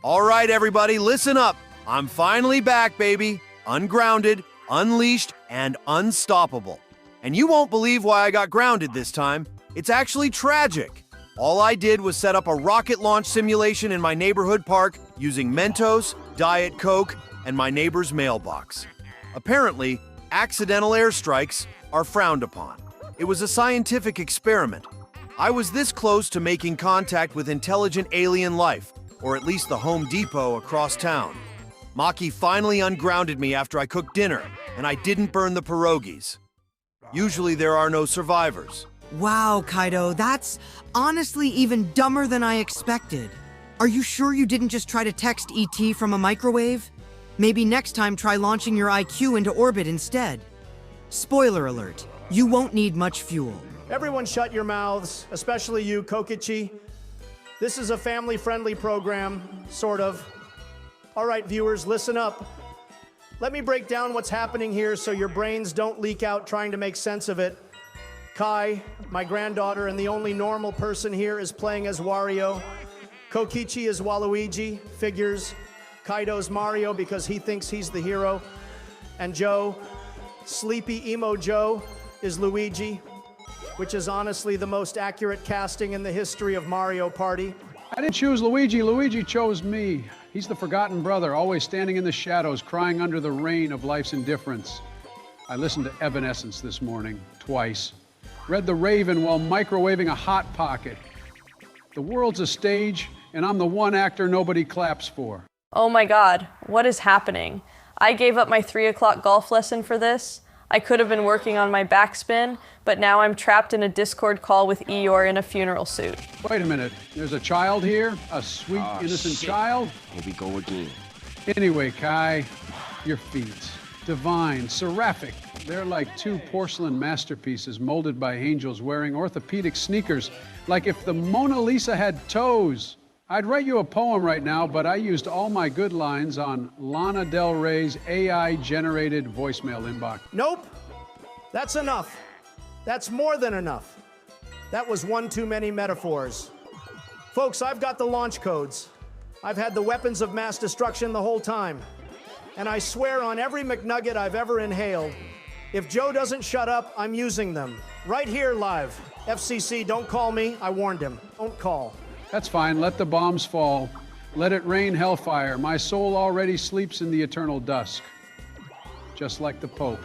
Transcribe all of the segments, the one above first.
All right, everybody, listen up. I'm finally back, baby. Ungrounded, unleashed, and unstoppable. And you won't believe why I got grounded this time. It's actually tragic. All I did was set up a rocket launch simulation in my neighborhood park using Mentos, Diet Coke, and my neighbor's mailbox. Apparently, accidental airstrikes are frowned upon. It was a scientific experiment. I was this close to making contact with intelligent alien life, or at least the Home Depot across town. Maki finally ungrounded me after I cooked dinner, and I didn't burn the pierogies. Usually there are no survivors. Wow, Kaito, that's honestly even dumber than I expected. Are you sure you didn't just try to text ET from a microwave? Maybe next time try launching your IQ into orbit instead. Spoiler alert, you won't need much fuel. Everyone shut your mouths, especially you, Kokichi. This is a family-friendly program, sort of. All right, viewers, listen up. Let me break down what's happening here so your brains don't leak out trying to make sense of it. Kai, my granddaughter and the only normal person here, is playing as Wario. Kokichi is Waluigi, figures. Kaito's Mario because he thinks he's the hero. And Joe, sleepy Emo Joe, is Luigi, which is honestly the most accurate casting in the history of Mario Party. I didn't choose Luigi. Luigi chose me. He's the forgotten brother, always standing in the shadows, crying under the rain of life's indifference. I listened to Evanescence this morning, twice. Read The Raven while microwaving a Hot Pocket. The world's a stage, and I'm the one actor nobody claps for. Oh my God, what is happening? I gave up my 3 o'clock golf lesson for this. I could have been working on my backspin, but now I'm trapped in a Discord call with Eeyore in a funeral suit. Wait a minute, there's a child here? A sweet, innocent child? Here we go again. Anyway, Kai, your feet. Divine, seraphic. They're like 2 porcelain masterpieces molded by angels wearing orthopedic sneakers, like if the Mona Lisa had toes. I'd write you a poem right now, but I used all my good lines on Lana Del Rey's AI-generated voicemail inbox. Nope, that's enough. That's more than enough. That was one too many metaphors. Folks, I've got the launch codes. I've had the weapons of mass destruction the whole time. And I swear on every McNugget I've ever inhaled, if Joe doesn't shut up, I'm using them. Right here live. FCC, don't call me. I warned him. Don't call. That's fine, let the bombs fall. Let it rain hellfire. My soul already sleeps in the eternal dusk. Just like the Pope.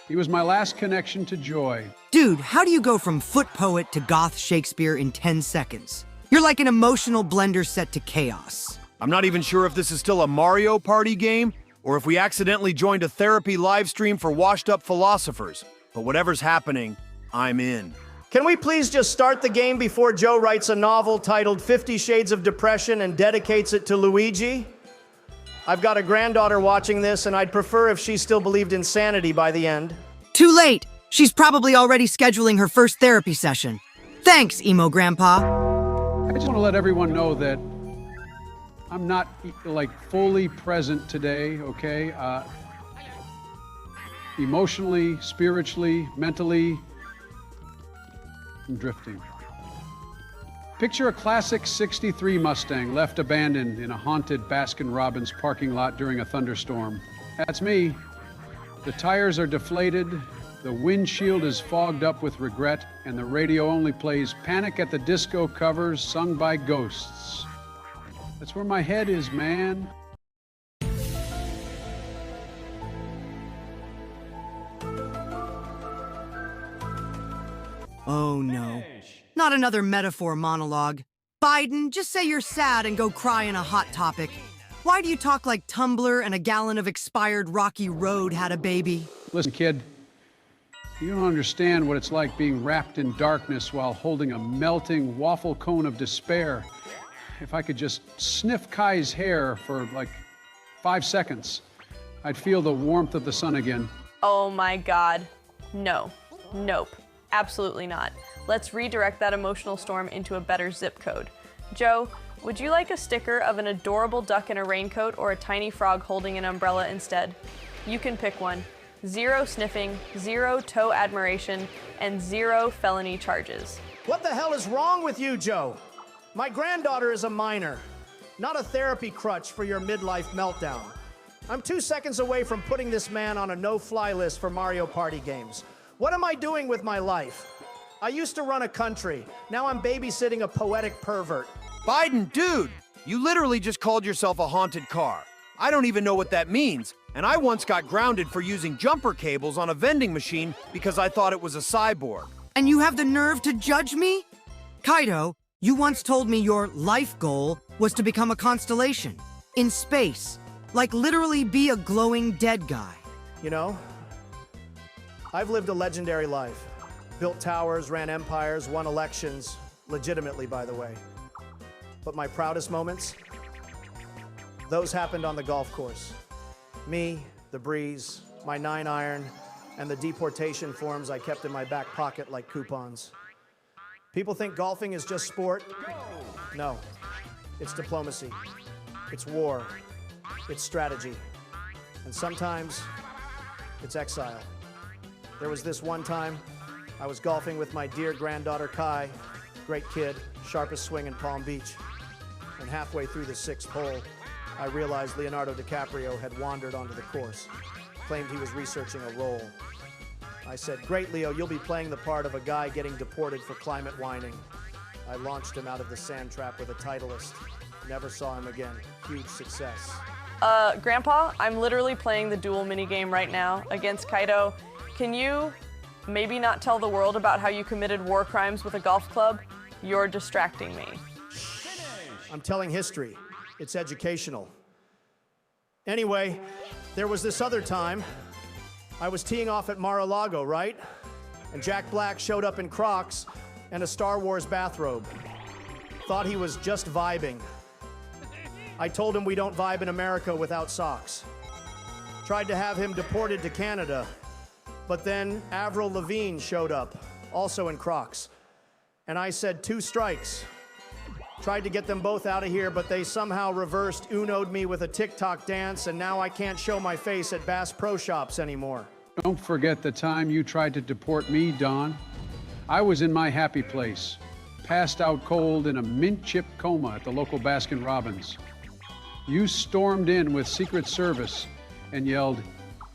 He was my last connection to joy. Dude, how do you go from foot poet to goth Shakespeare in 10 seconds? You're like an emotional blender set to chaos. I'm not even sure if this is still a Mario Party game, or if we accidentally joined a therapy live stream for washed-up philosophers. But whatever's happening, I'm in. Can we please just start the game before Joe writes a novel titled 50 Shades of Depression and dedicates it to Luigi? I've got a granddaughter watching this, and I'd prefer if she still believed in sanity by the end. Too late! She's probably already scheduling her first therapy session. Thanks, Emo Grandpa. I just want to let everyone know that I'm not, fully present today, okay? Emotionally, spiritually, mentally, I'm drifting. Picture a classic 63 Mustang left abandoned in a haunted Baskin-Robbins parking lot during a thunderstorm. That's me. The tires are deflated, the windshield is fogged up with regret, and the radio only plays Panic at the Disco covers sung by ghosts. That's where my head is, man. Oh no. Not another metaphor monologue. Biden, just say you're sad and go cry in a Hot Topic. Why do you talk like Tumblr and a gallon of expired Rocky Road had a baby? Listen, kid, you don't understand what it's like being wrapped in darkness while holding a melting waffle cone of despair. If I could just sniff Kai's hair for 5 seconds, I'd feel the warmth of the sun again. Oh my God. No. Nope. Absolutely not. Let's redirect that emotional storm into a better zip code. Joe, would you like a sticker of an adorable duck in a raincoat or a tiny frog holding an umbrella instead? You can pick one. 0 sniffing, 0 toe admiration, and 0 felony charges. What the hell is wrong with you, Joe? My granddaughter is a minor. not a therapy crutch for your midlife meltdown. I'm 2 seconds away from putting this man on a no-fly list for Mario Party games. What am I doing with my life? I used to run a country. Now I'm babysitting a poetic pervert. Biden, dude, you literally just called yourself a haunted car. I don't even know what that means, and I once got grounded for using jumper cables on a vending machine because I thought it was a cyborg. And you have the nerve to judge me? Kaito, you once told me your life goal was to become a constellation in space, like literally be a glowing dead guy. You know, I've lived a legendary life. Built towers, ran empires, won elections, legitimately, by the way. But my proudest moments, those happened on the golf course. Me, the breeze, my 9-iron, and the deportation forms I kept in my back pocket like coupons. People think golfing is just sport. No, it's diplomacy, it's war, it's strategy, and sometimes it's exile. There was this one time I was golfing with my dear granddaughter Kai, great kid, sharpest swing in Palm Beach, and halfway through the 6th hole, I realized Leonardo DiCaprio had wandered onto the course, claimed he was researching a role. I said, "Great, Leo, you'll be playing the part of a guy getting deported for climate whining." I launched him out of the sand trap with a Titleist. Never saw him again. Huge success. Grandpa, I'm literally playing the duel minigame right now against Kaito. Can you maybe not tell the world about how you committed war crimes with a golf club? You're distracting me. I'm telling history. It's educational. Anyway, there was this other time. I was teeing off at Mar-a-Lago, right? And Jack Black showed up in Crocs and a Star Wars bathrobe. Thought he was just vibing. I told him we don't vibe in America without socks. Tried to have him deported to Canada, but then Avril Lavigne showed up, also in Crocs. And I said 2 strikes. Tried to get them both out of here, but they somehow reversed Uno'd me with a TikTok dance, and now I can't show my face at Bass Pro Shops anymore. Don't forget the time you tried to deport me, Don. I was in my happy place, passed out cold in a mint chip coma at the local Baskin-Robbins. You stormed in with Secret Service and yelled,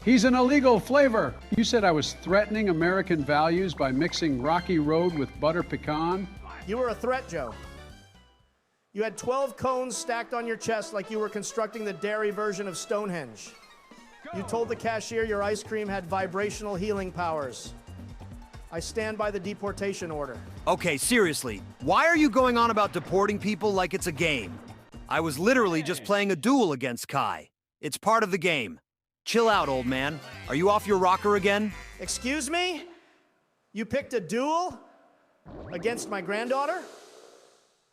"He's an illegal flavor!" You said I was threatening American values by mixing Rocky Road with butter pecan. You were a threat, Joe. You had 12 cones stacked on your chest like you were constructing the dairy version of Stonehenge. You told the cashier your ice cream had vibrational healing powers. I stand by the deportation order. Okay, seriously, why are you going on about deporting people like it's a game? I was literally just playing a duel against Kai. It's part of the game. Chill out, old man. Are you off your rocker again? Excuse me? You picked a duel against my granddaughter?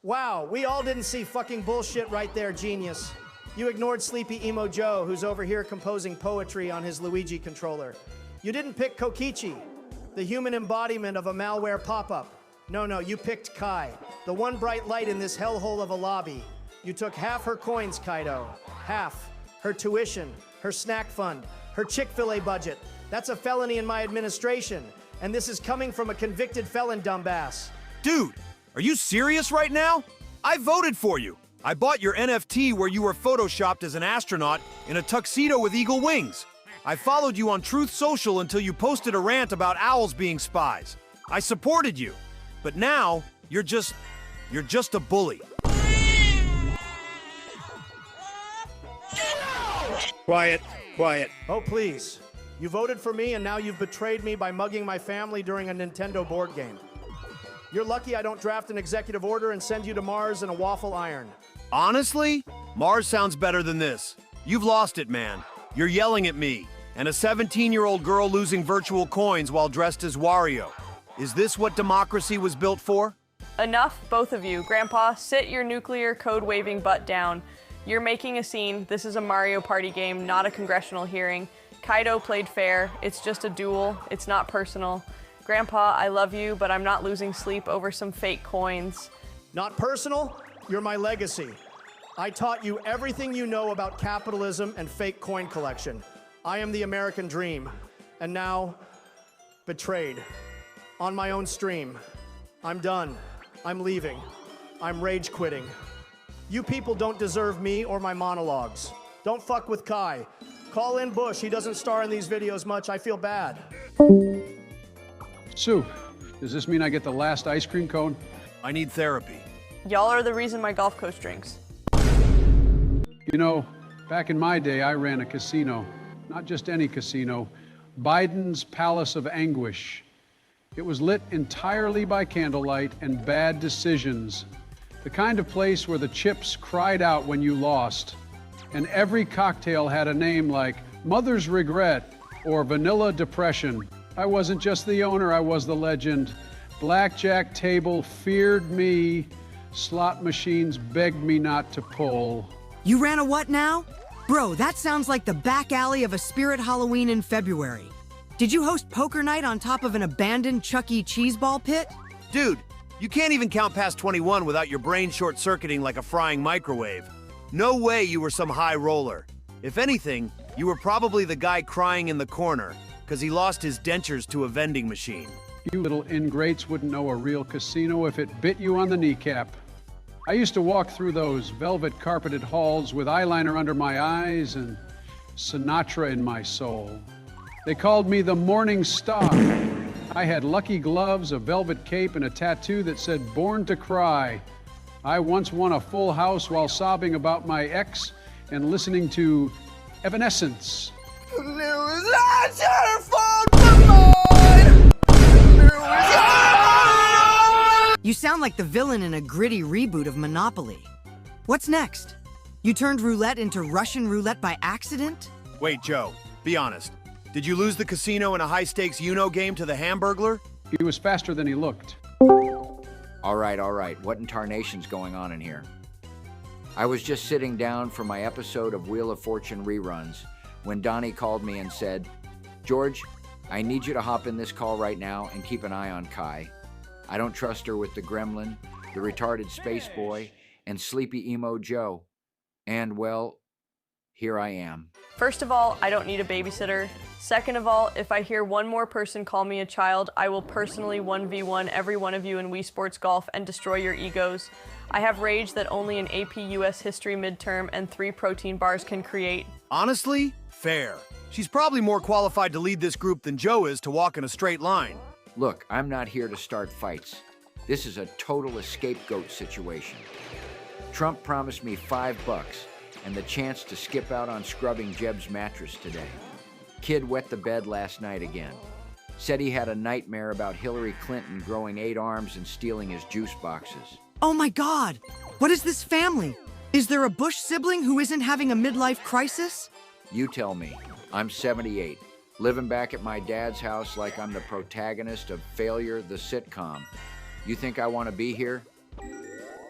Wow, we all didn't see fucking bullshit right there, genius. You ignored sleepy Emo Joe, who's over here composing poetry on his Luigi controller. You didn't pick Kokichi, the human embodiment of a malware pop-up. No, you picked Kai, the one bright light in this hellhole of a lobby. You took half her coins, Kaito. Half. Her tuition, her snack fund, her Chick-fil-A budget. That's a felony in my administration, and this is coming from a convicted felon, dumbass. Dude, are you serious right now? I voted for you. I bought your NFT where you were photoshopped as an astronaut in a tuxedo with eagle wings. I followed you on Truth Social until you posted a rant about owls being spies. I supported you. But now, you're just a bully. Quiet, quiet. Oh, please. You voted for me, and now you've betrayed me by mugging my family during a Nintendo board game. You're lucky I don't draft an executive order and send you to Mars in a waffle iron. Honestly, Mars sounds better than this. You've lost it, man. You're yelling at me, and a 17-year-old girl losing virtual coins while dressed as Wario. Is this what democracy was built for? Enough, both of you. Grandpa, sit your nuclear code-waving butt down. You're making a scene. This is a Mario Party game, not a congressional hearing. Kaito played fair. It's just a duel. It's not personal. Grandpa, I love you, but I'm not losing sleep over some fake coins. Not personal? You're my legacy. I taught you everything you know about capitalism and fake coin collection. I am the American dream. And now, betrayed. On my own stream. I'm done. I'm leaving. I'm rage quitting. You people don't deserve me or my monologues. Don't fuck with Kai. Call in Bush. He doesn't star in these videos much. I feel bad. Sue, does this mean I get the last ice cream cone? I need therapy. Y'all are the reason my golf coach drinks. You know, back in my day, I ran a casino. Not just any casino, Biden's Palace of Anguish. It was lit entirely by candlelight and bad decisions. The kind of place where the chips cried out when you lost. And every cocktail had a name like Mother's Regret or Vanilla Depression. I wasn't just the owner, I was the legend. Blackjack table feared me. Slot machines begged me not to pull. You ran a what now? Bro, that sounds like the back alley of a Spirit Halloween in February. Did you host poker night on top of an abandoned Chuck E. Cheese ball pit? Dude, you can't even count past 21 without your brain short-circuiting like a frying microwave. No way you were some high roller. If anything, you were probably the guy crying in the corner because he lost his dentures to a vending machine. You little ingrates wouldn't know a real casino if it bit you on the kneecap. I used to walk through those velvet carpeted halls with eyeliner under my eyes and Sinatra in my soul. They called me the Morning Star. I had lucky gloves, a velvet cape, and a tattoo that said Born to Cry. I once won a full house while sobbing about my ex and listening to Evanescence. You sound like the villain in a gritty reboot of Monopoly. What's next? You turned roulette into Russian roulette by accident? Wait, Joe, be honest. Did you lose the casino in a high-stakes Uno game to the Hamburglar? He was faster than he looked. All right. What in tarnation's going on in here? I was just sitting down for my episode of Wheel of Fortune reruns when Donnie called me and said, George, I need you to hop in this call right now and keep an eye on Kai. I don't trust her with the gremlin, the retarded space boy, and sleepy Emo Joe. And, well, here I am. First of all, I don't need a babysitter. Second of all, if I hear one more person call me a child, I will personally 1v1 every one of you in Wii Sports Golf and destroy your egos. I have rage that only an AP US History midterm and 3 protein bars can create. Honestly, fair. She's probably more qualified to lead this group than Joe is to walk in a straight line. Look, I'm not here to start fights. This is a total scapegoat situation. Trump promised me $5 and the chance to skip out on scrubbing Jeb's mattress today. Kid wet the bed last night again. Said he had a nightmare about Hillary Clinton growing 8 arms and stealing his juice boxes. Oh my God! What is this family? Is there a Bush sibling who isn't having a midlife crisis? You tell me. I'm 78, living back at my dad's house like I'm the protagonist of Failure, the sitcom. You think I want to be here?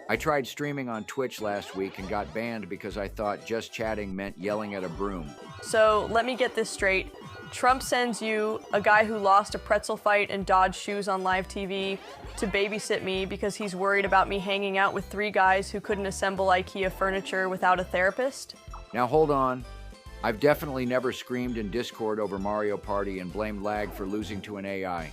I tried streaming on Twitch last week and got banned because I thought just chatting meant yelling at a broom. So let me get this straight. Trump sends you, a guy who lost a pretzel fight and dodged shoes on live TV, to babysit me because he's worried about me hanging out with 3 guys who couldn't assemble IKEA furniture without a therapist? Now hold on. I've definitely never screamed in Discord over Mario Party and blamed lag for losing to an AI.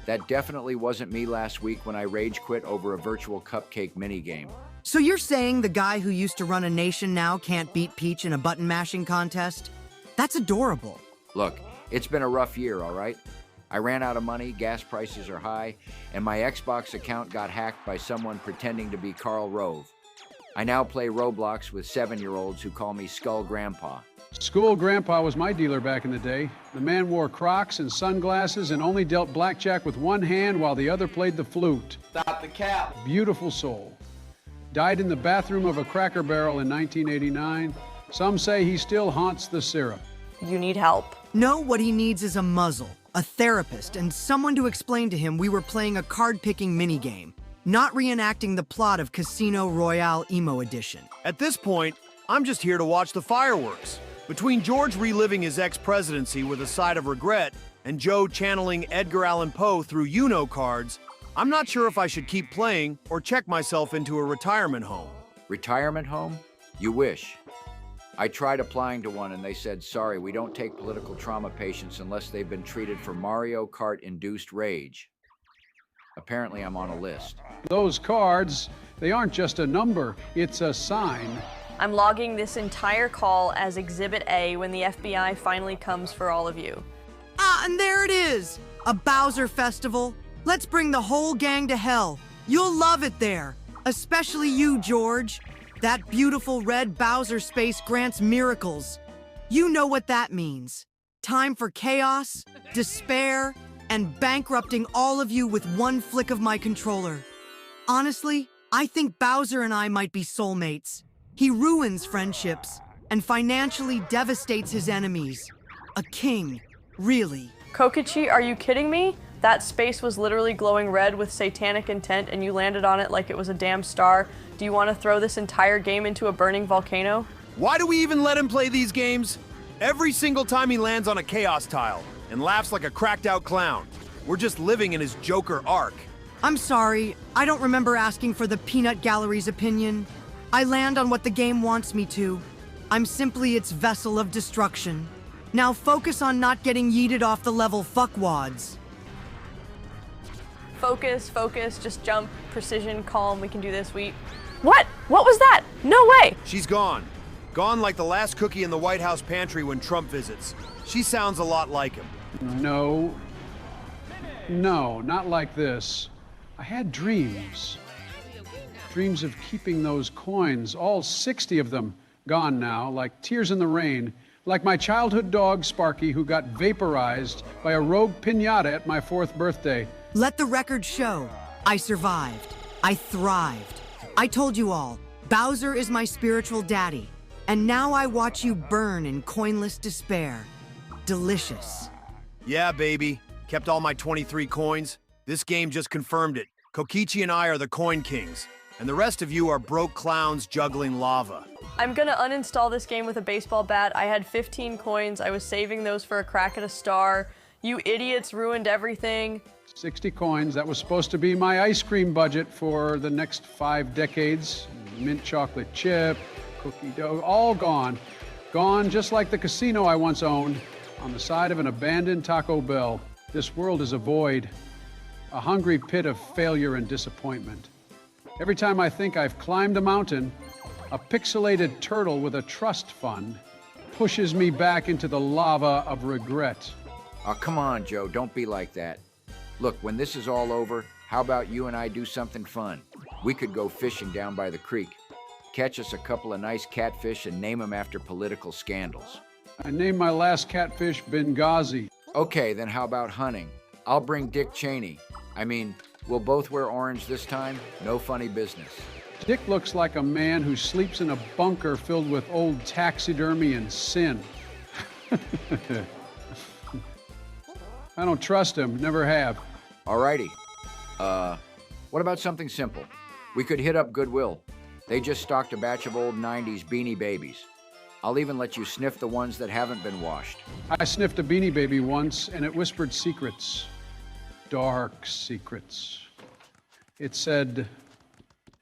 That definitely wasn't me last week when I rage quit over a virtual cupcake minigame. So you're saying the guy who used to run a nation now can't beat Peach in a button mashing contest? That's adorable. Look, it's been a rough year, all right? I ran out of money, gas prices are high, and my Xbox account got hacked by someone pretending to be Karl Rove. I now play Roblox with 7-year-olds who call me Skull Grandpa. School grandpa was my dealer back in the day. The man wore Crocs and sunglasses and only dealt blackjack with one hand while the other played the flute. Stop the cap. Beautiful soul. Died in the bathroom of a Cracker Barrel in 1989. Some say he still haunts the syrup. You need help. No, what he needs is a muzzle, a therapist, and someone to explain to him we were playing a card-picking minigame, not reenacting the plot of Casino Royale Emo Edition. At this point, I'm just here to watch the fireworks. Between George reliving his ex-presidency with a side of regret and Joe channeling Edgar Allan Poe through Uno cards, I'm not sure if I should keep playing or check myself into a retirement home. Retirement home? You wish. I tried applying to one and they said, sorry, we don't take political trauma patients unless they've been treated for Mario Kart-induced rage. Apparently, I'm on a list. Those cards, they aren't just a number, it's a sign. I'm logging this entire call as Exhibit A when the FBI finally comes for all of you. Ah, and there it is! A Bowser festival. Let's bring the whole gang to hell. You'll love it there. Especially you, George. That beautiful red Bowser space grants miracles. You know what that means. Time for chaos, despair, and bankrupting all of you with one flick of my controller. Honestly, I think Bowser and I might be soulmates. He ruins friendships and financially devastates his enemies. A king, really. Kokichi, are you kidding me? That space was literally glowing red with satanic intent and you landed on it like it was a damn star. Do you want to throw this entire game into a burning volcano? Why do we even let him play these games? Every single time he lands on a chaos tile and laughs like a cracked out clown. We're just living in his Joker arc. I'm sorry, I don't remember asking for the Peanut Gallery's opinion. I land on what the game wants me to. I'm simply its vessel of destruction. Now focus on not getting yeeted off the level, fuckwads. Focus, focus, just jump, precision, calm, we can do this, What? What was that? No way! She's gone. Gone like the last cookie in the White House pantry when Trump visits. She sounds a lot like him. No, not like this. I had dreams. Dreams of keeping those coins, all 60 of them, gone now, like tears in the rain. Like my childhood dog, Sparky, who got vaporized by a rogue piñata at my 4th birthday. Let the record show. I survived. I thrived. I told you all, Bowser is my spiritual daddy. And now I watch you burn in coinless despair. Delicious. Yeah, baby. Kept all my 23 coins. This game just confirmed it. Kokichi and I are the coin kings. And the rest of you are broke clowns juggling lava. I'm gonna uninstall this game with a baseball bat. I had 15 coins. I was saving those for a crack at a star. You idiots ruined everything. 60 coins, that was supposed to be my ice cream budget for the next 5 decades. Mint chocolate chip, cookie dough, all gone. Gone just like the casino I once owned on the side of an abandoned Taco Bell. This world is a void, a hungry pit of failure and disappointment. Every time I think I've climbed a mountain, a pixelated turtle with a trust fund pushes me back into the lava of regret. Oh, come on, Joe, don't be like that. Look, when this is all over, how about you and I do something fun? We could go fishing down by the creek. Catch us a couple of nice catfish and name them after political scandals. I named my last catfish Benghazi. Okay, then how about hunting? I'll bring Dick Cheney. We'll both wear orange this time. No funny business. Dick looks like a man who sleeps in a bunker filled with old taxidermy and sin. I don't trust him, never have. Alrighty. What about something simple? We could hit up Goodwill. They just stocked a batch of old 90s Beanie Babies. I'll even let you sniff the ones that haven't been washed. I sniffed a Beanie Baby once, and it whispered secrets. Dark secrets. It said,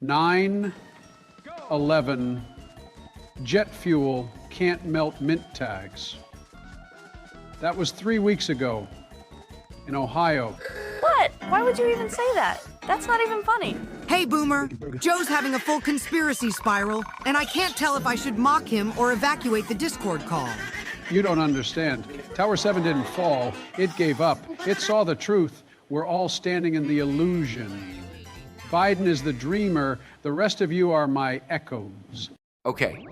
9/11, jet fuel can't melt mint tags. That was 3 weeks ago in Ohio. What? Why would you even say that? That's not even funny. Hey, Boomer. Joe's having a full conspiracy spiral, and I can't tell if I should mock him or evacuate the Discord call. You don't understand. Tower 7 didn't fall. It gave up. It saw the truth. We're all standing in the illusion. Biden is the dreamer. The rest of you are my echoes. Okay.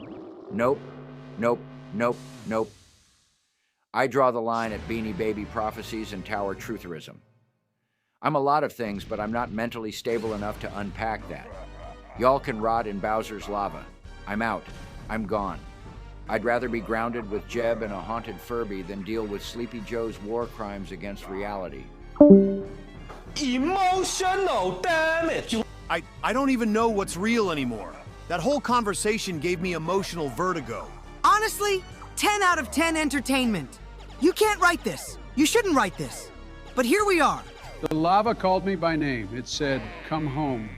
Nope. I draw the line at Beanie Baby prophecies and tower trutherism. I'm a lot of things, but I'm not mentally stable enough to unpack that. Y'all can rot in Bowser's lava. I'm out. I'm gone. I'd rather be grounded with Jeb and a haunted Furby than deal with Sleepy Joe's war crimes against reality. Emotional damage! I don't even know what's real anymore. That whole conversation gave me emotional vertigo. Honestly, 10 out of 10 entertainment. You can't write this. You shouldn't write this. But here we are. The lava called me by name. It said, come home.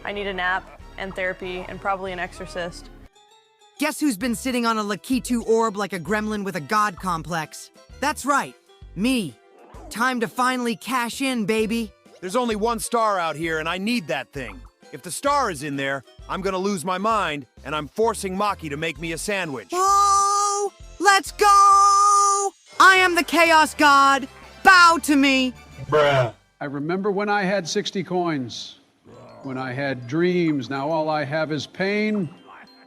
I need a nap and therapy and probably an exorcist. Guess who's been sitting on a Lakitu orb like a gremlin with a god complex? That's right, me. Time to finally cash in, baby. There's only one star out here, and I need that thing. If the star is in there, I'm gonna lose my mind, and I'm forcing Maki to make me a sandwich. Oh, let's go! I am the Chaos God. Bow to me. I remember when I had 60 coins, when I had dreams. Now all I have is pain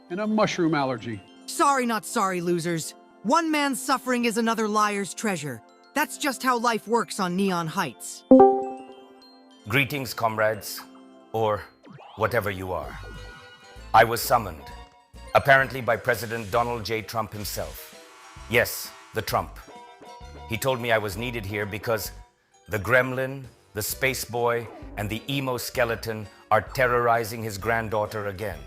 and a mushroom allergy. Sorry, not sorry, losers. One man's suffering is another liar's treasure. That's just how life works on Neon Heights. Greetings, comrades, or whatever you are. I was summoned, apparently by President Donald J. Trump himself. Yes, the Trump. He told me I was needed here because the gremlin, the space boy, and the emo skeleton are terrorizing his granddaughter again.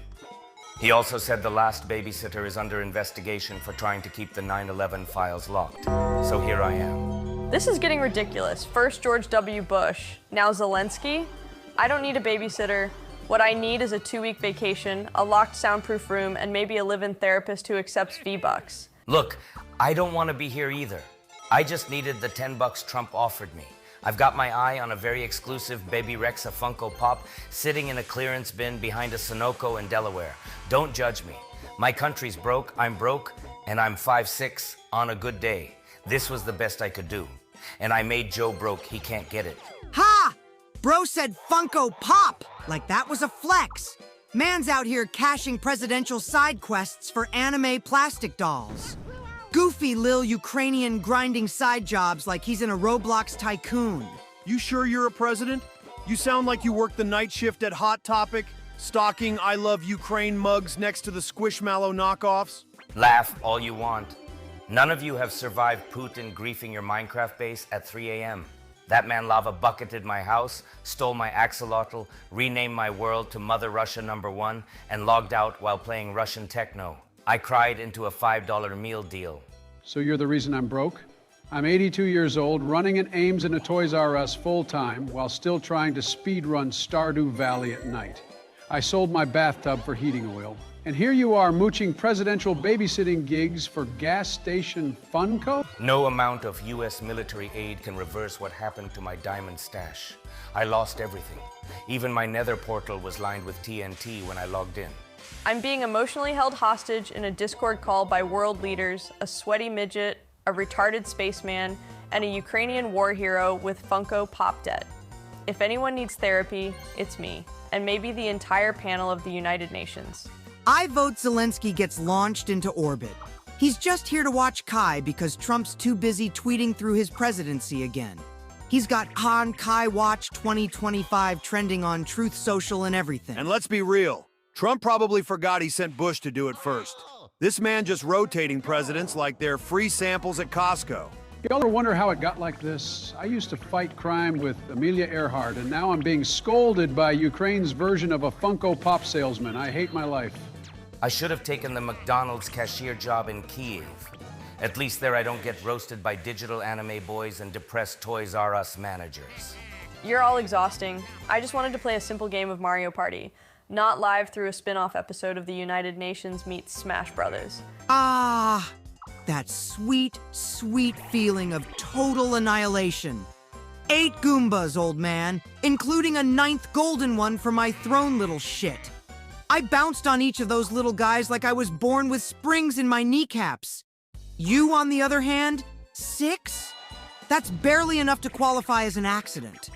He also said the last babysitter is under investigation for trying to keep the 9/11 files locked. So here I am. This is getting ridiculous. First George W. Bush, now Zelensky. I don't need a babysitter. What I need is a 2-week vacation, a locked soundproof room, and maybe a live-in therapist who accepts V-Bucks. Look, I don't want to be here either. I just needed the $10 Trump offered me. I've got my eye on a very exclusive Baby Rexa Funko Pop sitting in a clearance bin behind a Sunoco in Delaware. Don't judge me. My country's broke, I'm broke, and I'm 5'6" on a good day. This was the best I could do. And I made Joe broke, he can't get it. Ha! Bro said Funko Pop, like that was a flex. Man's out here cashing presidential side quests for anime plastic dolls. Goofy lil Ukrainian grinding side jobs like he's in a Roblox tycoon. You sure you're a president? You sound like you work the night shift at Hot Topic, stocking I Love Ukraine mugs next to the Squishmallow knockoffs. Laugh all you want. None of you have survived Putin griefing your Minecraft base at 3 a.m. That man lava bucketed my house, stole my axolotl, renamed my world to Mother Russia #1, and logged out while playing Russian techno. I cried into a $5 meal deal. So you're the reason I'm broke? I'm 82 years old, running an Ames and a Toys R Us full-time while still trying to speedrun Stardew Valley at night. I sold my bathtub for heating oil. And here you are mooching presidential babysitting gigs for gas station Funko? No amount of U.S. military aid can reverse what happened to my diamond stash. I lost everything. Even my nether portal was lined with TNT when I logged in. I'm being emotionally held hostage in a Discord call by world leaders, a sweaty midget, a retarded spaceman, and a Ukrainian war hero with Funko Pop debt. If anyone needs therapy, it's me, and maybe the entire panel of the United Nations. I vote Zelensky gets launched into orbit. He's just here to watch Kai because Trump's too busy tweeting through his presidency again. He's got Han Kai Watch 2025 trending on Truth Social and everything. And let's be real, Trump probably forgot he sent Bush to do it first. This man just rotating presidents like they're free samples at Costco. Y'all ever wonder how it got like this? I used to fight crime with Amelia Earhart, and now I'm being scolded by Ukraine's version of a Funko Pop salesman. I hate my life. I should have taken the McDonald's cashier job in Kyiv. At least there I don't get roasted by digital anime boys and depressed Toys R Us managers. You're all exhausting. I just wanted to play a simple game of Mario Party, not live through a spin-off episode of the United Nations meets Smash Brothers. Ah, that sweet, sweet feeling of total annihilation. 8 Goombas, old man, including a 9th golden one for my throne little shit. I bounced on each of those little guys like I was born with springs in my kneecaps. You, on the other hand, 6? That's barely enough to qualify as an accident.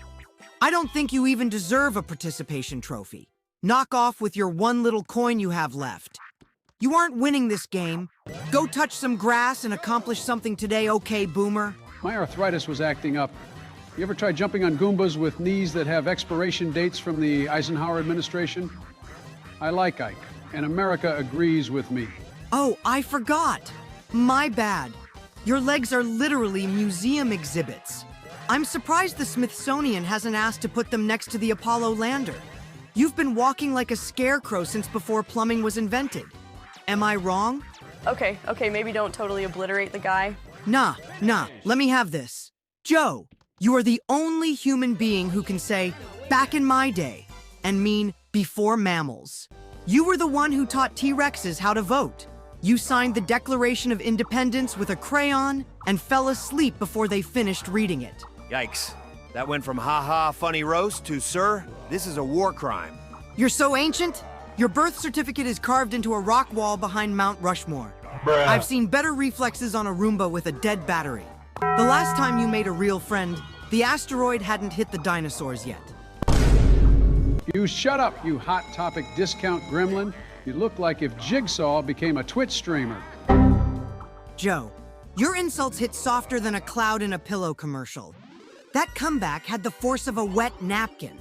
I don't think you even deserve a participation trophy. Knock off with your one little coin you have left. You aren't winning this game. Go touch some grass and accomplish something today, okay, boomer? My arthritis was acting up. You ever try jumping on Goombas with knees that have expiration dates from the Eisenhower administration? I like Ike, and America agrees with me. Oh, I forgot. My bad. Your legs are literally museum exhibits. I'm surprised the Smithsonian hasn't asked to put them next to the Apollo lander. You've been walking like a scarecrow since before plumbing was invented. Am I wrong? Okay, maybe don't totally obliterate the guy. Nah, let me have this. Joe, you are the only human being who can say, back in my day, and mean before mammals. You were the one who taught T-Rexes how to vote. You signed the Declaration of Independence with a crayon and fell asleep before they finished reading it. Yikes. That went from haha funny roast to, sir, this is a war crime. You're so ancient? Your birth certificate is carved into a rock wall behind Mount Rushmore. I've seen better reflexes on a Roomba with a dead battery. The last time you made a real friend, the asteroid hadn't hit the dinosaurs yet. You shut up, you Hot Topic discount gremlin. You look like if Jigsaw became a Twitch streamer. Joe, your insults hit softer than a cloud in a pillow commercial. That comeback had the force of a wet napkin.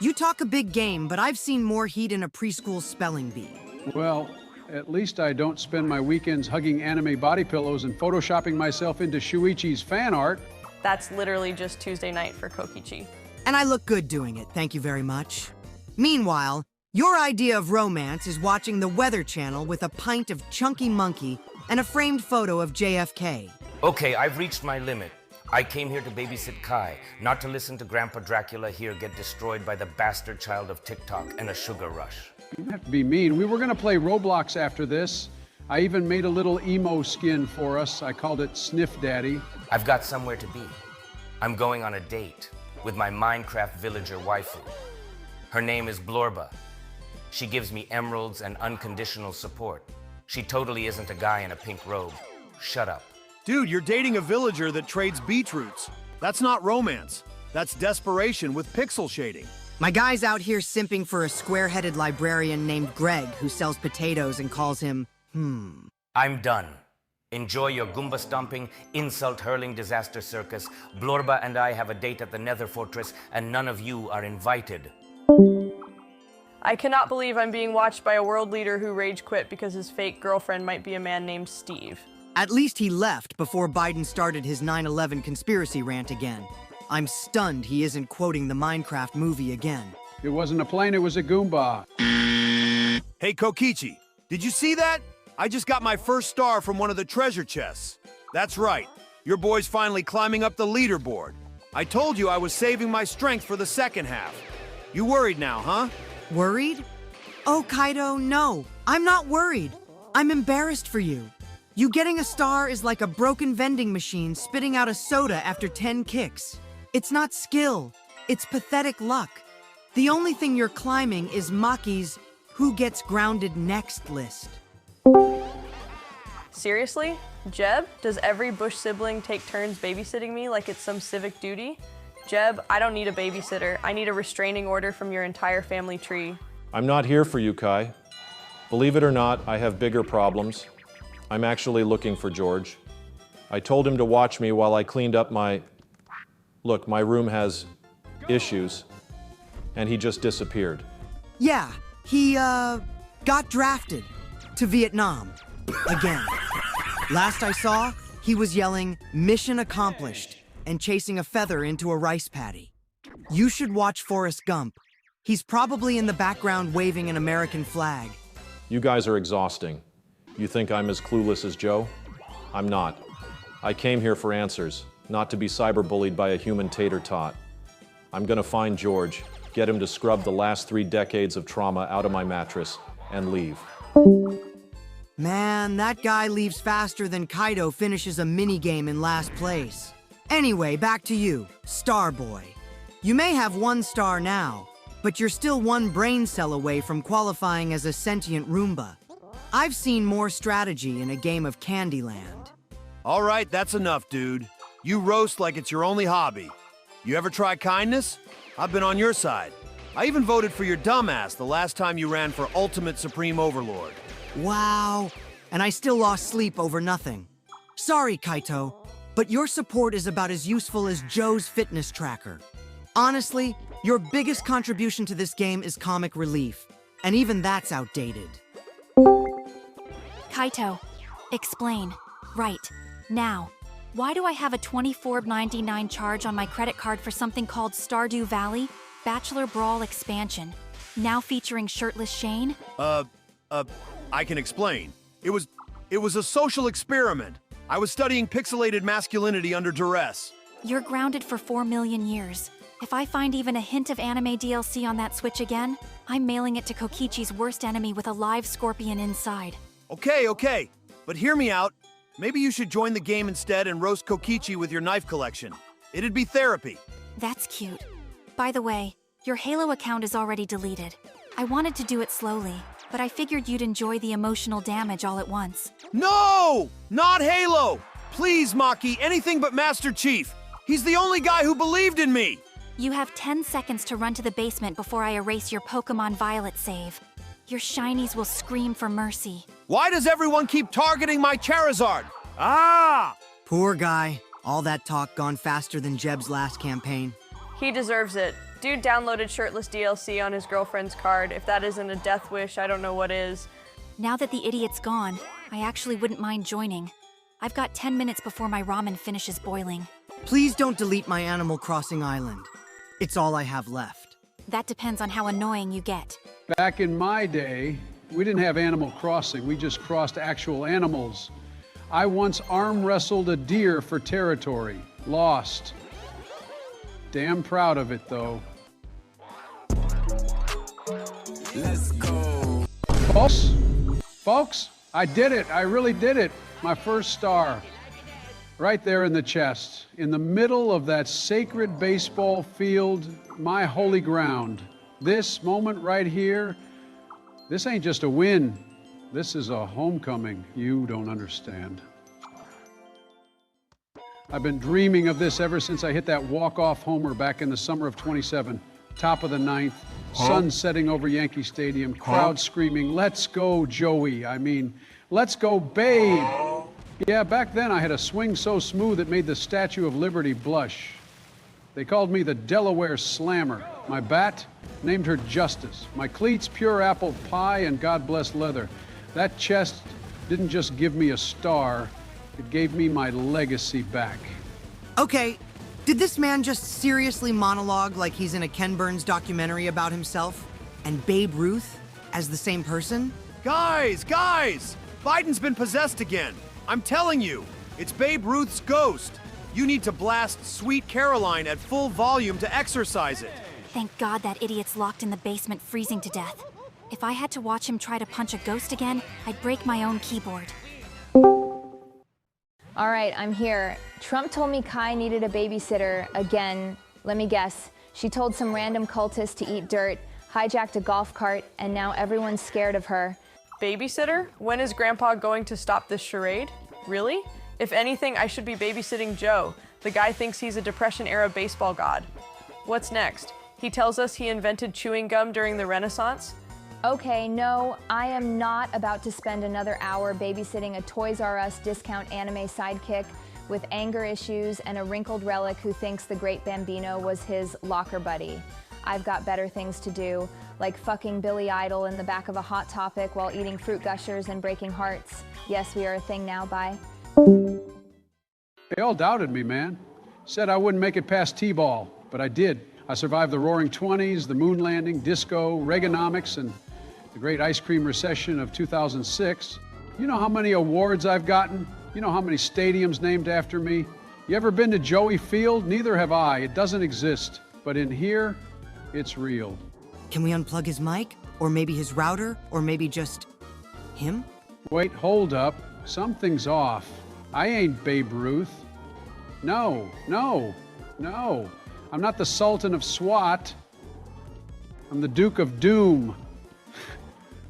You talk a big game, but I've seen more heat in a preschool spelling bee. Well, at least I don't spend my weekends hugging anime body pillows and photoshopping myself into Shuichi's fan art. That's literally just Tuesday night for Kokichi. And I look good doing it, thank you very much. Meanwhile, your idea of romance is watching the Weather Channel with a pint of chunky monkey and a framed photo of JFK. Okay, I've reached my limit. I came here to babysit Kai, not to listen to Grandpa Dracula here get destroyed by the bastard child of TikTok and a sugar rush. You don't have to be mean. We were gonna play Roblox after this. I even made a little emo skin for us. I called it Sniff Daddy. I've got somewhere to be. I'm going on a date with my Minecraft villager waifu. Her name is Blorba. She gives me emeralds and unconditional support. She totally isn't a guy in a pink robe. Shut up. Dude, you're dating a villager that trades beetroots. That's not romance. That's desperation with pixel shading. My guy's out here simping for a square-headed librarian named Greg who sells potatoes and calls him, I'm done. Enjoy your Goomba stomping, insult hurling disaster circus. Blorba and I have a date at the Nether Fortress, and none of you are invited. I cannot believe I'm being watched by a world leader who rage quit because his fake girlfriend might be a man named Steve. At least he left before Biden started his 9/11 conspiracy rant again. I'm stunned he isn't quoting the Minecraft movie again. It wasn't a plane, it was a Goomba. Hey, Kokichi, did you see that? I just got my first star from one of the treasure chests. That's right. Your boy's finally climbing up the leaderboard. I told you I was saving my strength for the second half. You worried now, huh? Worried? Oh, Kaito, no. I'm not worried. I'm embarrassed for you. You getting a star is like a broken vending machine spitting out a soda after 10 kicks. It's not skill. It's pathetic luck. The only thing you're climbing is Maki's Who Gets Grounded Next list. Seriously? Jeb, does every Bush sibling take turns babysitting me like it's some civic duty? Jeb, I don't need a babysitter. I need a restraining order from your entire family tree. I'm not here for you, Kai. Believe it or not, I have bigger problems. I'm actually looking for George. I told him to watch me while I cleaned up my... Look, my room has issues, and he just disappeared. Yeah, he, got drafted to Vietnam. Again. Last I saw, he was yelling, "Mission accomplished," and chasing a feather into a rice paddy. You should watch Forrest Gump. He's probably in the background waving an American flag. You guys are exhausting. You think I'm as clueless as Joe? I'm not. I came here for answers, not to be cyberbullied by a human tater tot. I'm gonna find George, get him to scrub the last 3 decades of trauma out of my mattress, and leave. Man, that guy leaves faster than Kaito finishes a minigame in last place. Anyway, back to you, Star Boy. You may have 1 star now, but you're still 1 brain cell away from qualifying as a sentient Roomba. I've seen more strategy in a game of Candyland. All right, that's enough, dude. You roast like it's your only hobby. You ever try kindness? I've been on your side. I even voted for your dumbass the last time you ran for Ultimate Supreme Overlord. Wow, and I still lost sleep over nothing. Sorry, Kaito, but your support is about as useful as Joe's fitness tracker. Honestly, your biggest contribution to this game is comic relief, and even that's outdated. Kaito, explain. Right. Now. Why do I have a $24.99 charge on my credit card for something called Stardew Valley? Bachelor Brawl Expansion. Now featuring shirtless Shane? I can explain. It was a social experiment. I was studying pixelated masculinity under duress. You're grounded for 4 million years. If I find even a hint of anime DLC on that Switch again, I'm mailing it to Kokichi's worst enemy with a live scorpion inside. Okay, but hear me out. Maybe you should join the game instead and roast Kokichi with your knife collection. It'd be therapy. That's cute. By the way, your Halo account is already deleted. I wanted to do it slowly, but I figured you'd enjoy the emotional damage all at once. No! Not Halo! Please, Maki, anything but Master Chief. He's the only guy who believed in me. You have 10 seconds to run to the basement before I erase your Pokemon Violet save. Your shinies will scream for mercy. Why does everyone keep targeting my Charizard? Ah! Poor guy. All that talk gone faster than Jeb's last campaign. He deserves it. Dude downloaded shirtless DLC on his girlfriend's card. If that isn't a death wish, I don't know what is. Now that the idiot's gone, I actually wouldn't mind joining. I've got 10 minutes before my ramen finishes boiling. Please don't delete my Animal Crossing island. It's all I have left. That depends on how annoying you get. Back in my day, we didn't have Animal Crossing. We just crossed actual animals. I once arm wrestled a deer for territory. Lost. Damn proud of it, though. Let's go. Folks, I did it. I really did it. My first star. Right there in the chest, in the middle of that sacred baseball field, my holy ground. This moment right here, this ain't just a win. This is a homecoming. You don't understand. I've been dreaming of this ever since I hit that walk-off homer back in the summer of '27. Top of the ninth, sun setting over Yankee Stadium, crowd screaming, "Let's go, Joey." I mean, let's go, babe. Yeah, back then I had a swing so smooth it made the Statue of Liberty blush. They called me the Delaware Slammer. My bat, named her Justice. My cleats, pure apple pie and God bless leather. That chest didn't just give me a star, it gave me my legacy back. Okay, did this man just seriously monologue like he's in a Ken Burns documentary about himself? And Babe Ruth as the same person? Guys! Biden's been possessed again. I'm telling you, it's Babe Ruth's ghost. You need to blast Sweet Caroline at full volume to exorcise it. Thank God that idiot's locked in the basement freezing to death. If I had to watch him try to punch a ghost again, I'd break my own keyboard. All right, I'm here. Trump told me Kai needed a babysitter again. Let me guess. She told some random cultist to eat dirt, hijacked a golf cart, and now everyone's scared of her. Babysitter? When is Grandpa going to stop this charade? Really? If anything, I should be babysitting Joe. The guy thinks he's a Depression-era baseball god. What's next? He tells us he invented chewing gum during the Renaissance? Okay, no, I am not about to spend another hour babysitting a Toys R Us discount anime sidekick with anger issues and a wrinkled relic who thinks the Great Bambino was his locker buddy. I've got better things to do, like fucking Billy Idol in the back of a Hot Topic while eating fruit gushers and breaking hearts. Yes, we are a thing now, bye. They all doubted me, man. Said I wouldn't make it past T-ball, but I did. I survived the Roaring '20s, the moon landing, disco, Reaganomics, and the great ice cream recession of 2006. You know how many awards I've gotten? You know how many stadiums named after me? You ever been to Joey Field? Neither have I. It doesn't exist. But in here, it's real. Can we unplug his mic? Or maybe his router? Or maybe just him? Wait, hold up. Something's off. I ain't Babe Ruth. No. I'm not the Sultan of SWAT. I'm the Duke of Doom.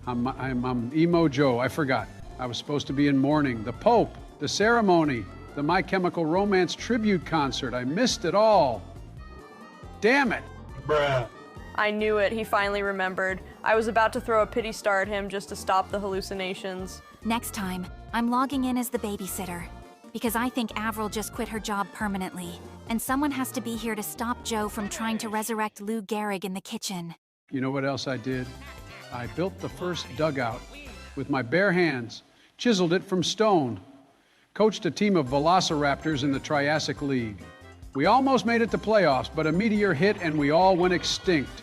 I'm Emo Joe. I forgot. I was supposed to be in mourning. The Pope, the ceremony, the My Chemical Romance tribute concert. I missed it all. Damn it. Bruh. I knew it. He finally remembered. I was about to throw a pity star at him just to stop the hallucinations. Next time, I'm logging in as the babysitter. Because I think Avril just quit her job permanently. And someone has to be here to stop Joe from trying to resurrect Lou Gehrig in the kitchen. You know what else I did? I built the first dugout with my bare hands, chiseled it from stone, coached a team of velociraptors in the Triassic League. We almost made it to playoffs, but a meteor hit and we all went extinct.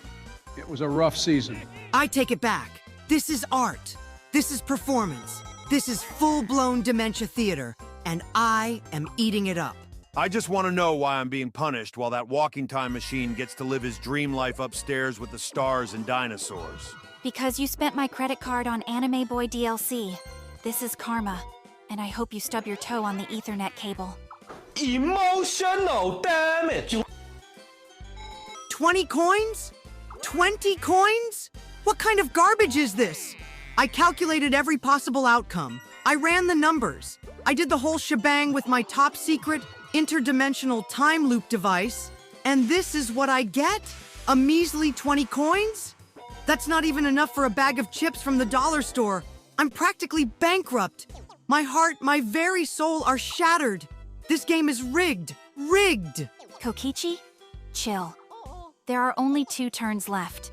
It was a rough season. I take it back. This is art. This is performance. This is full-blown dementia theater, and I am eating it up. I just want to know why I'm being punished while that walking time machine gets to live his dream life upstairs with the stars and dinosaurs. Because you spent my credit card on Anime Boy DLC. This is karma, and I hope you stub your toe on the Ethernet cable. Emotional damage. 20 coins? 20 coins? What kind of garbage is this? I calculated every possible outcome. I ran the numbers. I did the whole shebang with my top secret interdimensional time loop device. And this is what I get? A measly 20 coins? That's not even enough for a bag of chips from the dollar store. I'm practically bankrupt. My heart, my very soul are shattered. This game is rigged. Rigged! Kokichi, chill. There are only 2 turns left.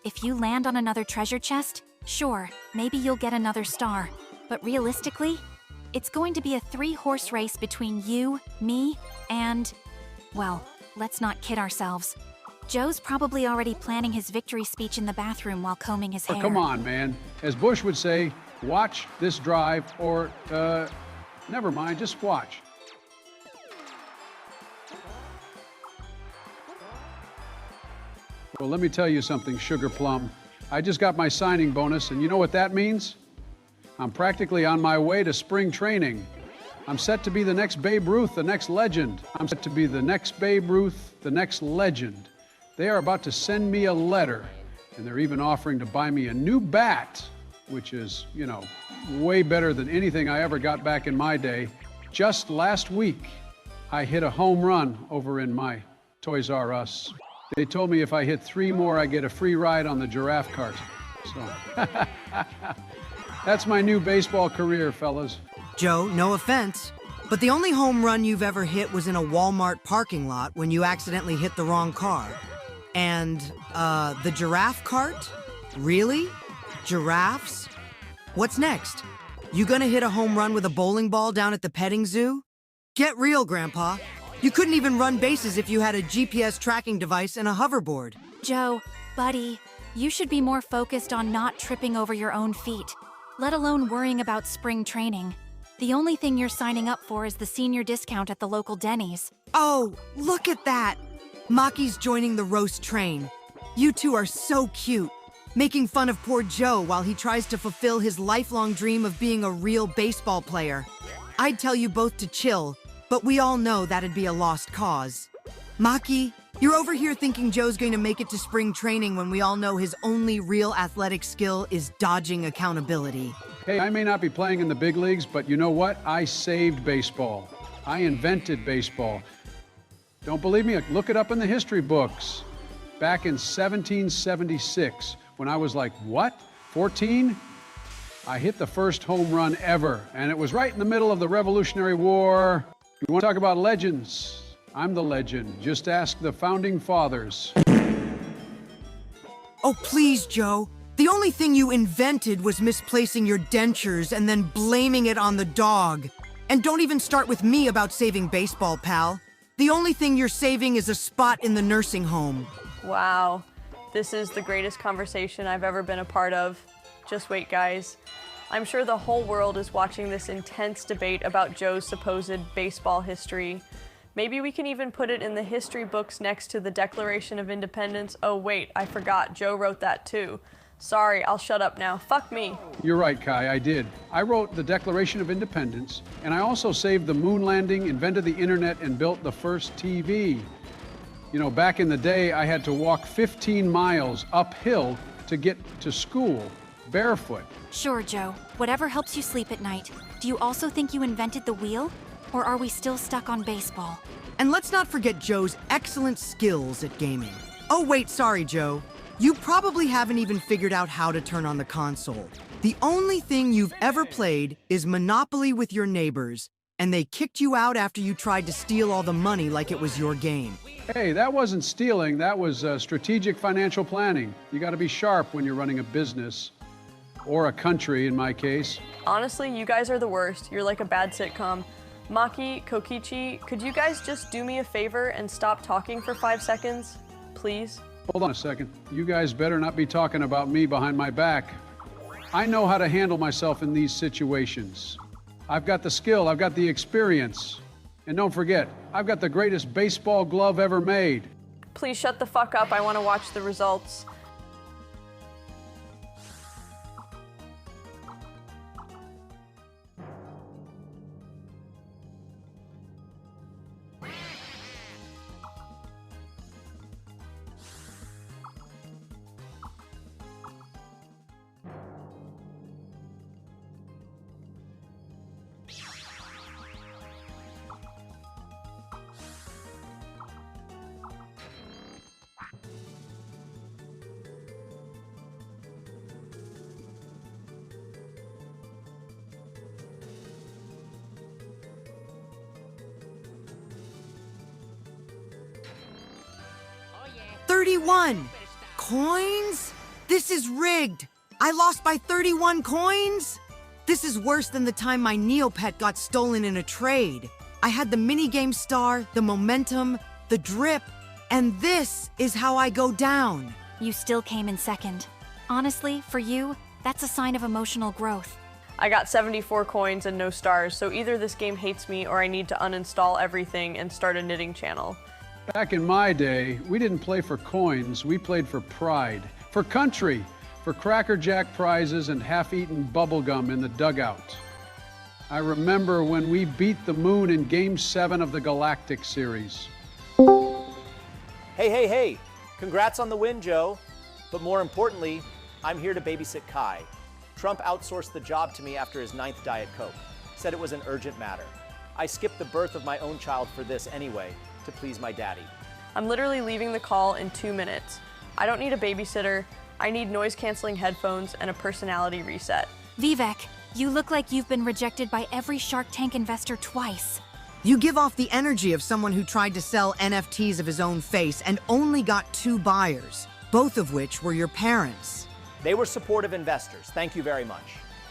If you land on another treasure chest, sure, maybe you'll get another star. But realistically, it's going to be a 3-horse race between you, me, and... well, let's not kid ourselves. Joe's probably already planning his victory speech in the bathroom while combing his hair. Oh, come on, man. As Bush would say, watch this drive, or, never mind, just watch. Well, let me tell you something, Sugar Plum. I just got my signing bonus, and you know what that means? I'm practically on my way to spring training. I'm set to be the next Babe Ruth, the next legend. I'm set to be the next Babe Ruth, the next legend. They are about to send me a letter, and they're even offering to buy me a new bat, which is, you know, way better than anything I ever got back in my day. Just last week, I hit a home run over in my Toys R Us. They told me if I hit 3 more, I get a free ride on the giraffe cart. So, that's my new baseball career, fellas. Joe, no offense, but the only home run you've ever hit was in a Walmart parking lot when you accidentally hit the wrong car. And, the giraffe cart? Really? Giraffes? What's next? You gonna hit a home run with a bowling ball down at the petting zoo? Get real, Grandpa. You couldn't even run bases if you had a GPS tracking device and a hoverboard. Joe, buddy, you should be more focused on not tripping over your own feet, let alone worrying about spring training. The only thing you're signing up for is the senior discount at the local Denny's. Oh, look at that! Maki's joining the roast train. You two are so cute, making fun of poor Joe while he tries to fulfill his lifelong dream of being a real baseball player. I'd tell you both to chill, but we all know that'd be a lost cause. Maki, you're over here thinking Joe's going to make it to spring training when we all know his only real athletic skill is dodging accountability. Hey, I may not be playing in the big leagues, but you know what? I saved baseball. I invented baseball. Don't believe me? Look it up in the history books. Back in 1776, when I was like, what, 14? I hit the first home run ever, and it was right in the middle of the Revolutionary War. You want to talk about legends? I'm the legend. Just ask the founding fathers. Oh, please, Joe. The only thing you invented was misplacing your dentures and then blaming it on the dog. And don't even start with me about saving baseball, pal. The only thing you're saving is a spot in the nursing home. Wow, this is the greatest conversation I've ever been a part of. Just wait, guys. I'm sure the whole world is watching this intense debate about Joe's supposed baseball history. Maybe we can even put it in the history books next to the Declaration of Independence. Oh wait, I forgot, Joe wrote that too. Sorry, I'll shut up now. Fuck me. You're right, Kai, I did. I wrote the Declaration of Independence, and I also saved the moon landing, invented the internet, and built the first TV. You know, back in the day, I had to walk 15 miles uphill to get to school, barefoot. Sure, Joe. Whatever helps you sleep at night. Do you also think you invented the wheel? Or are we still stuck on baseball? And let's not forget Joe's excellent skills at gaming. Oh wait, sorry, Joe. You probably haven't even figured out how to turn on the console. The only thing you've ever played is Monopoly with your neighbors, and they kicked you out after you tried to steal all the money like it was your game. Hey, that wasn't stealing, that was strategic financial planning. You gotta be sharp when you're running a business. Or a country, in my case. Honestly, you guys are the worst. You're like a bad sitcom. Maki, Kokichi, could you guys just do me a favor and stop talking for 5 seconds? Please? Hold on a second. You guys better not be talking about me behind my back. I know how to handle myself in these situations. I've got the skill, I've got the experience. And don't forget, I've got the greatest baseball glove ever made. Please shut the fuck up. I want to watch the results. 31 coins? This is rigged. I lost by 31 coins? This is worse than the time my Neopet got stolen in a trade. I had the minigame star, the momentum, the drip, and this is how I go down. You still came in second. Honestly, for you, that's a sign of emotional growth. I got 74 coins and no stars, so either this game hates me or I need to uninstall everything and start a knitting channel. Back in my day, we didn't play for coins, we played for pride, for country, for Cracker Jack prizes and half-eaten bubblegum in the dugout. I remember when we beat the moon in Game 7 of the Galactic Series. Hey. Congrats on the win, Joe. But more importantly, I'm here to babysit Kai. Trump outsourced the job to me after his 9th Diet Coke. Said it was an urgent matter. I skipped the birth of my own child for this anyway, to please my daddy. I'm literally leaving the call in 2 minutes. I don't need a babysitter. I need noise-canceling headphones and a personality reset. Vivek, you look like you've been rejected by every Shark Tank investor twice. You give off the energy of someone who tried to sell NFTs of his own face and only got 2 buyers, both of which were your parents. They were supportive investors. Thank you very much.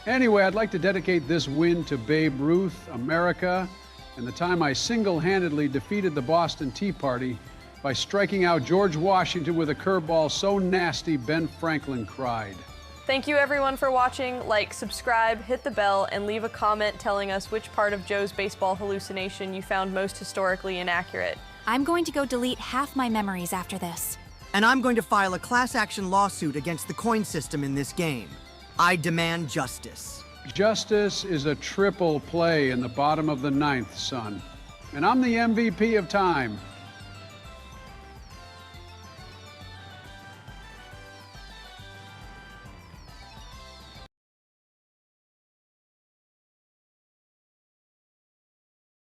Anyway, I'd like to dedicate this win to Babe Ruth, America, and the time I single-handedly defeated the Boston Tea Party by striking out George Washington with a curveball so nasty Ben Franklin cried. Thank you everyone for watching. Like, subscribe, hit the bell, and leave a comment telling us which part of Joe's baseball hallucination you found most historically inaccurate. I'm going to go delete half my memories after this. And I'm going to file a class action lawsuit against the coin system in this game. I demand justice. Justice is a triple play in the bottom of the 9th, son. And I'm the MVP of time.